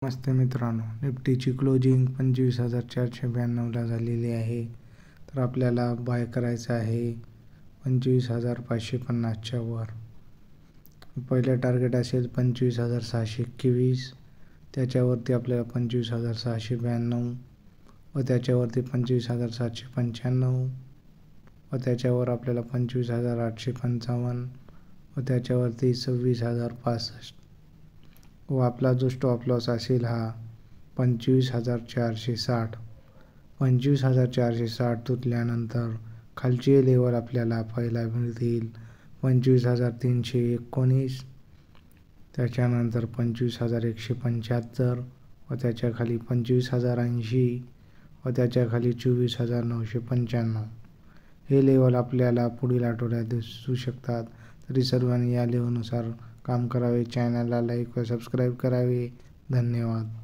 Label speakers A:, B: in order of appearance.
A: नमस्ते मित्रांनो, निफ्टीची क्लोजिंग 25,492ला झालेली आहे. तर आपल्याला बाय करायचं आहे 25,550च्या वर. पहिलं टार्गेट असेल 25,621, त्याच्यावरती आपल्याला 25,692 व त्याच्यावरती 25,795 व त्याच्यावर आपल्याला 25,855 व त्याच्यावरती 26,065 व आपला जो स्टॉप लॉस असेल हा 25,460. 25,460 तुटल्यानंतर खालचे लेवल आपल्याला पाहायला मिळतील 25,319, त्याच्यानंतर 25,175 व त्याच्याखाली 25,080 व त्याच्याखाली 24,995. हे लेवल आपल्याला पुढील आठवड्यात दिसू शकतात. तरी सर्वांनी या लेवलनुसार काम करावे. चॅनलला लाईक व सबस्क्राईब करावे. धन्यवाद.